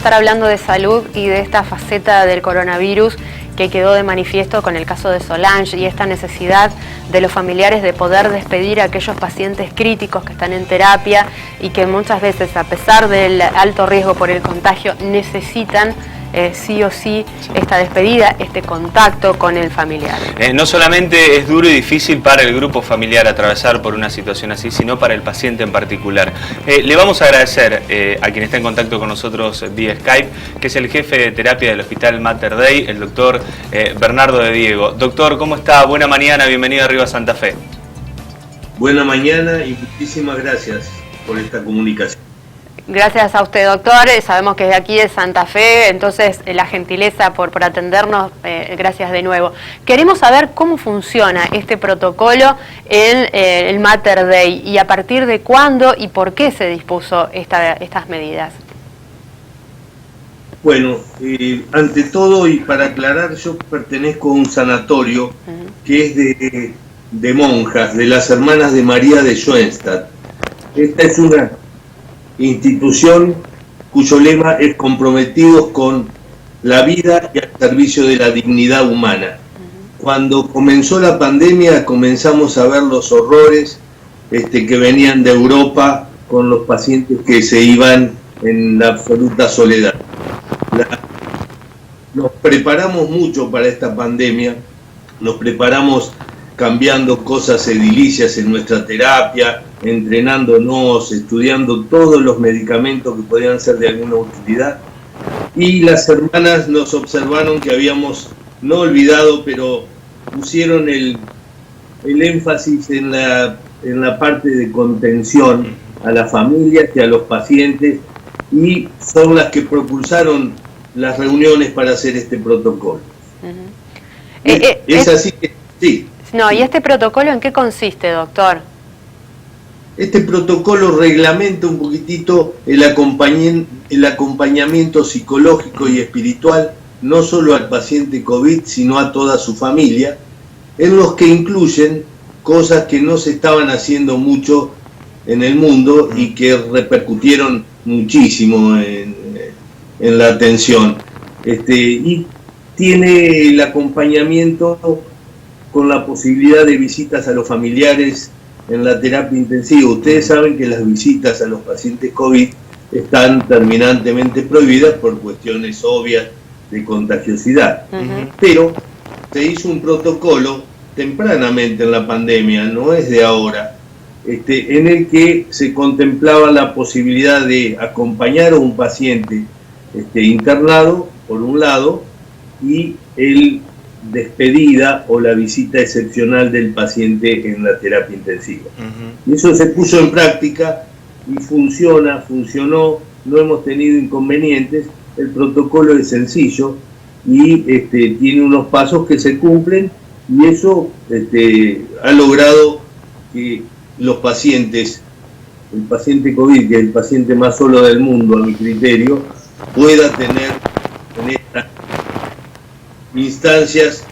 estar hablando de salud y de esta faceta del coronavirus que quedó de manifiesto con el caso de Solange y esta necesidad de los familiares de poder despedir a aquellos pacientes críticos que están en terapia y que muchas veces, a pesar del alto riesgo por el contagio, necesitan sí o sí esta despedida, este contacto con el familiar. No solamente es duro y difícil para el grupo familiar atravesar por una situación así, sino para el paciente en particular. Le vamos a agradecer a quien está en contacto con nosotros vía Skype, que es el jefe de terapia del Hospital Mater Dei, el doctor Bernardo de Diego. Doctor, ¿cómo está? Buena mañana, bienvenido a Arriba Santa Fe. Buena mañana y muchísimas gracias por esta comunicación. Gracias a usted, doctor. Sabemos que es de aquí de Santa Fe, entonces la gentileza por atendernos, gracias de nuevo. Queremos saber cómo funciona este protocolo en el Mater Dei y a partir de cuándo y por qué se dispuso estas medidas. Bueno, ante todo y para aclarar, yo pertenezco a un sanatorio que es de monjas, de las Hermanas de María de Schoenstatt. Esta es una institución cuyo lema es comprometidos con la vida y al servicio de la dignidad humana. Cuando comenzó la pandemia comenzamos a ver los horrores que venían de Europa con los pacientes que se iban en la absoluta soledad. Nos preparamos mucho para esta pandemia, nos preparamos cambiando cosas edilicias en nuestra terapia, entrenándonos, estudiando todos los medicamentos que podían ser de alguna utilidad. Y las hermanas nos observaron que habíamos no olvidado, pero pusieron el énfasis en la parte de contención a las familias y a los pacientes, y son las que propulsaron las reuniones para hacer este protocolo. Es así que, sí. No, ¿y este protocolo en qué consiste, doctor? Este protocolo reglamenta un poquitito el acompañamiento psicológico y espiritual, no solo al paciente COVID, sino a toda su familia, en los que incluyen cosas que no se estaban haciendo mucho en el mundo y que repercutieron muchísimo en la atención. Y tiene el acompañamiento con la posibilidad de visitas a los familiares en la terapia intensiva. Ustedes saben que las visitas a los pacientes COVID están terminantemente prohibidas por cuestiones obvias de contagiosidad. Pero se hizo un protocolo tempranamente en la pandemia, no es de ahora, en el que se contemplaba la posibilidad de acompañar a un paciente internado, por un lado, y el despedida o la visita excepcional del paciente en la terapia intensiva. Y eso se puso en práctica y funcionó, no hemos tenido inconvenientes. El protocolo es sencillo y tiene unos pasos que se cumplen, y eso ha logrado que los pacientes, el paciente COVID, que es el paciente más solo del mundo a mi criterio, pueda tener en esta instancias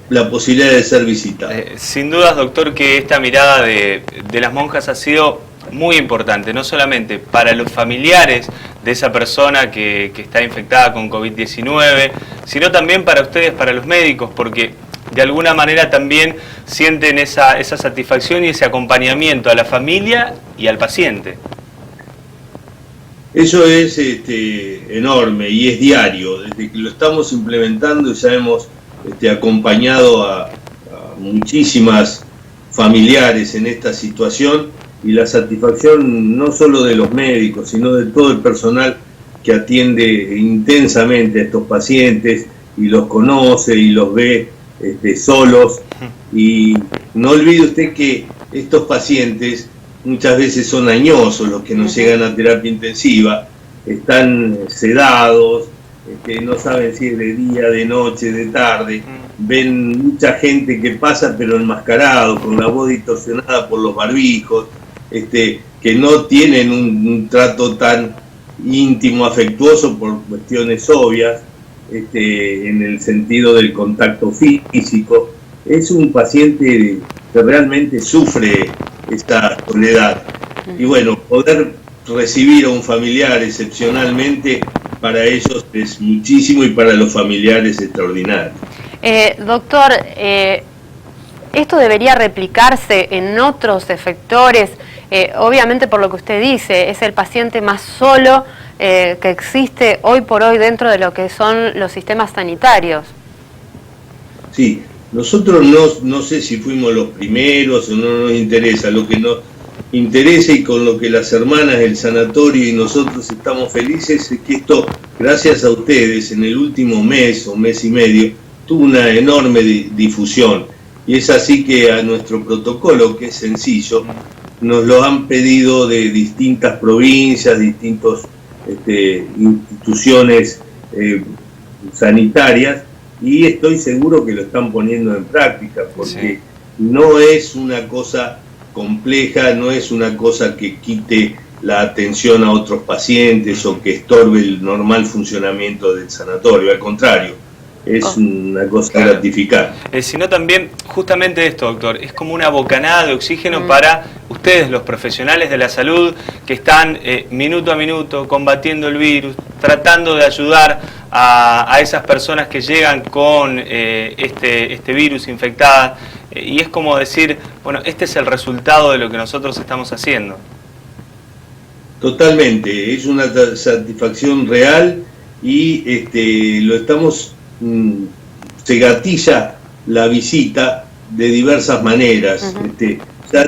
la posibilidad de ser visitada. Sin dudas, doctor, que esta mirada de las monjas ha sido muy importante, no solamente para los familiares de esa persona que está infectada con COVID-19, sino también para ustedes, para los médicos, porque de alguna manera también sienten esa satisfacción y ese acompañamiento a la familia y al paciente. Eso es enorme y es diario. Desde que lo estamos implementando ya hemos acompañado a muchísimas familiares en esta situación, y la satisfacción no solo de los médicos, sino de todo el personal que atiende intensamente a estos pacientes y los conoce y los ve solos. Y no olvide usted que estos pacientes muchas veces son añosos los que nos llegan a terapia intensiva, están sedados, no saben si es de día, de noche, de tarde, ven mucha gente que pasa pero enmascarado, con la voz distorsionada por los barbijos, que no tienen un trato tan íntimo, afectuoso por cuestiones obvias, en el sentido del contacto físico. Es un paciente que realmente sufre esta soledad. Y bueno, poder recibir a un familiar excepcionalmente, para ellos es muchísimo y para los familiares extraordinario. Doctor, ¿esto debería replicarse en otros efectores? Obviamente, por lo que usted dice, es el paciente más solo que existe hoy por hoy dentro de lo que son los sistemas sanitarios. Sí, nosotros no sé si fuimos los primeros o no nos interesa. Lo que nos interesa y con lo que las hermanas del sanatorio y nosotros estamos felices es que esto, gracias a ustedes, en el último mes o mes y medio, tuvo una enorme difusión. Y es así que a nuestro protocolo, que es sencillo, nos lo han pedido de distintas provincias, distintas instituciones sanitarias, y estoy seguro que lo están poniendo en práctica, porque no es una cosa compleja, no es una cosa que quite la atención a otros pacientes o que estorbe el normal funcionamiento del sanatorio, al contrario, es una cosa gratificante. Sino también, justamente esto, doctor, es como una bocanada de oxígeno para ustedes, los profesionales de la salud, que están minuto a minuto combatiendo el virus, tratando de ayudar a esas personas que llegan con este virus infectada, y es como decir, bueno, este es el resultado de lo que nosotros estamos haciendo. Totalmente, es una satisfacción real y lo estamos... se gatilla la visita de diversas maneras. Ya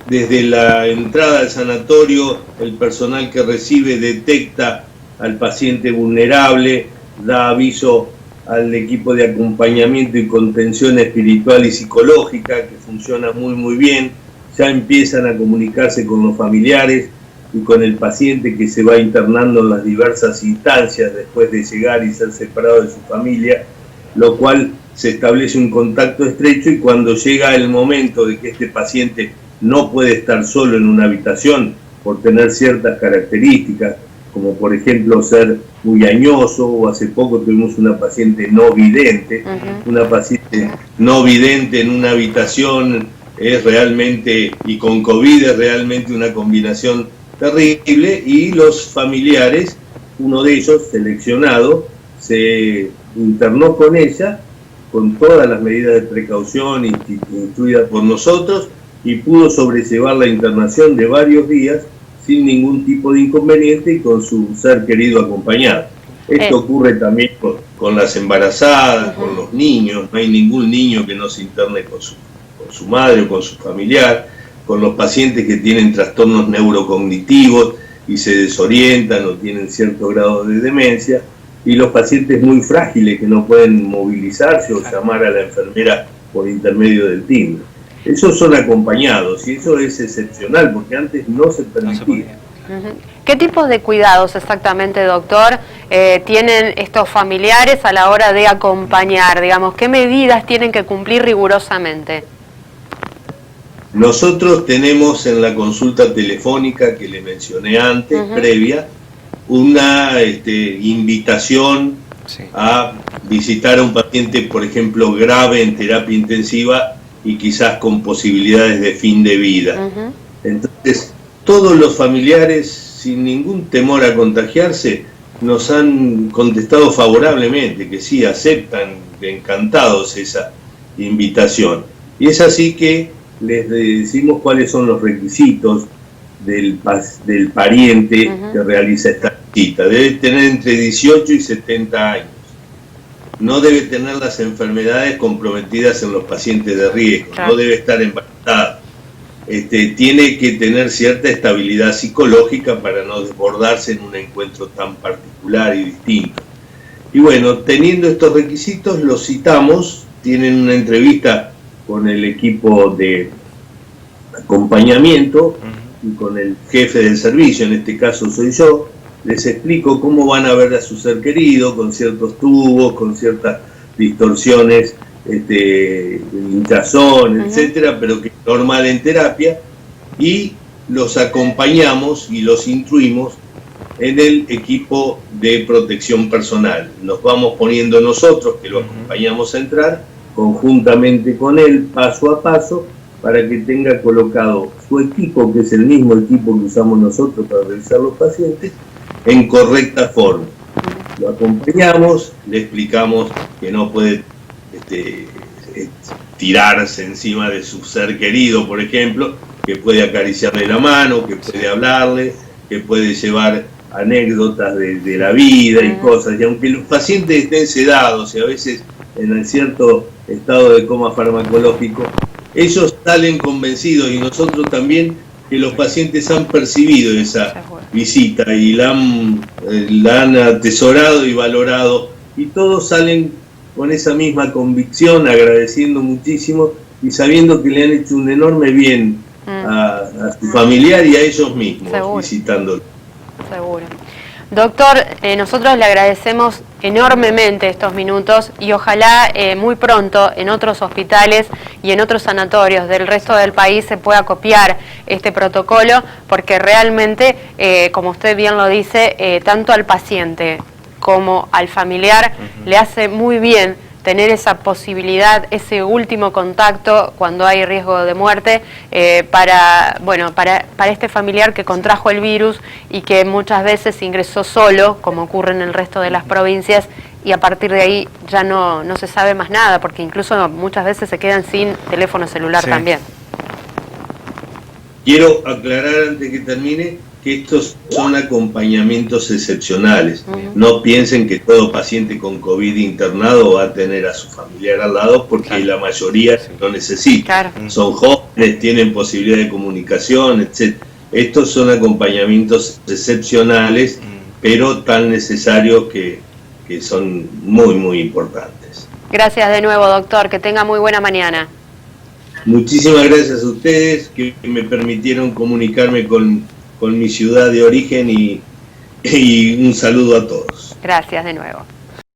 desde la entrada al sanatorio, el personal que recibe detecta al paciente vulnerable, da aviso al equipo de acompañamiento y contención espiritual y psicológica, que funciona muy bien. Ya empiezan a comunicarse con los familiares y con el paciente que se va internando en las diversas instancias después de llegar y ser separado de su familia, lo cual se establece un contacto estrecho, y cuando llega el momento de que este paciente no puede estar solo en una habitación por tener ciertas características, como por ejemplo ser muy añoso, o hace poco tuvimos una paciente no vidente, una paciente no vidente en una habitación es realmente, y con COVID es realmente una combinación terrible, y los familiares, uno de ellos seleccionado, se internó con ella, con todas las medidas de precaución instruidas por nosotros, y pudo sobrellevar la internación de varios días sin ningún tipo de inconveniente y con su ser querido acompañado. Esto ocurre también con las embarazadas, con los niños. No hay ningún niño que no se interne con su madre o con su familiar, con los pacientes que tienen trastornos neurocognitivos y se desorientan o tienen cierto grado de demencia, y los pacientes muy frágiles que no pueden movilizarse o llamar a la enfermera por intermedio del timbre. Esos son acompañados, y eso es excepcional porque antes no se permitía. ¿Qué tipos de cuidados exactamente, doctor, tienen estos familiares a la hora de acompañar? Digamos, ¿qué medidas tienen que cumplir rigurosamente? Nosotros tenemos en la consulta telefónica que le mencioné antes, previa, una invitación a visitar a un paciente, por ejemplo, grave en terapia intensiva y quizás con posibilidades de fin de vida. Entonces, todos los familiares, sin ningún temor a contagiarse, nos han contestado favorablemente, que sí, aceptan encantados esa invitación. Y es así que les decimos cuáles son los requisitos del pariente que realiza esta visita. Debe tener entre 18 y 70 años. No debe tener las enfermedades comprometidas en los pacientes de riesgo. Claro. No debe estar embarazada. Tiene que tener cierta estabilidad psicológica para no desbordarse en un encuentro tan particular y distinto. Y bueno, teniendo estos requisitos, los citamos, tienen una entrevista con el equipo de acompañamiento y con el jefe del servicio, en este caso soy yo. Les explico cómo van a ver a su ser querido, con ciertos tubos, con ciertas distorsiones, hinchazón, etcétera, pero que es normal en terapia, y los acompañamos y los instruimos en el equipo de protección personal. Nos vamos poniendo nosotros, que lo acompañamos a entrar, conjuntamente con él, paso a paso, para que tenga colocado su equipo, que es el mismo equipo que usamos nosotros para revisar los pacientes, en correcta forma. Lo acompañamos, le explicamos que no puede tirarse encima de su ser querido, por ejemplo, que puede acariciarle la mano, que puede hablarle, que puede llevar anécdotas de la vida y cosas. Y aunque los pacientes estén sedados y a veces en cierto estado de coma farmacológico, ellos salen convencidos, y nosotros también, que los pacientes han percibido esa visita y la han atesorado y valorado, y todos salen con esa misma convicción, agradeciendo muchísimo y sabiendo que le han hecho un enorme bien a su familiar y a ellos mismos. Seguro. Visitándolo. Seguro. Doctor, nosotros le agradecemos enormemente estos minutos y ojalá muy pronto en otros hospitales y en otros sanatorios del resto del país se pueda copiar este protocolo, porque realmente, como usted bien lo dice, tanto al paciente como al familiar le hace muy bien tener esa posibilidad, ese último contacto cuando hay riesgo de muerte para este familiar que contrajo el virus y que muchas veces ingresó solo, como ocurre en el resto de las provincias, y a partir de ahí ya no se sabe más nada, porque incluso muchas veces se quedan sin teléfono celular también. Quiero aclarar antes que termine que estos son acompañamientos excepcionales. No piensen que todo paciente con COVID internado va a tener a su familiar al lado, porque la mayoría lo necesita. Son jóvenes, tienen posibilidad de comunicación, etc. Estos son acompañamientos excepcionales, pero tan necesarios que son muy, muy importantes. Gracias de nuevo, doctor. Que tenga muy buena mañana. Muchísimas gracias a ustedes que me permitieron comunicarme con mi ciudad de origen y un saludo a todos. Gracias de nuevo.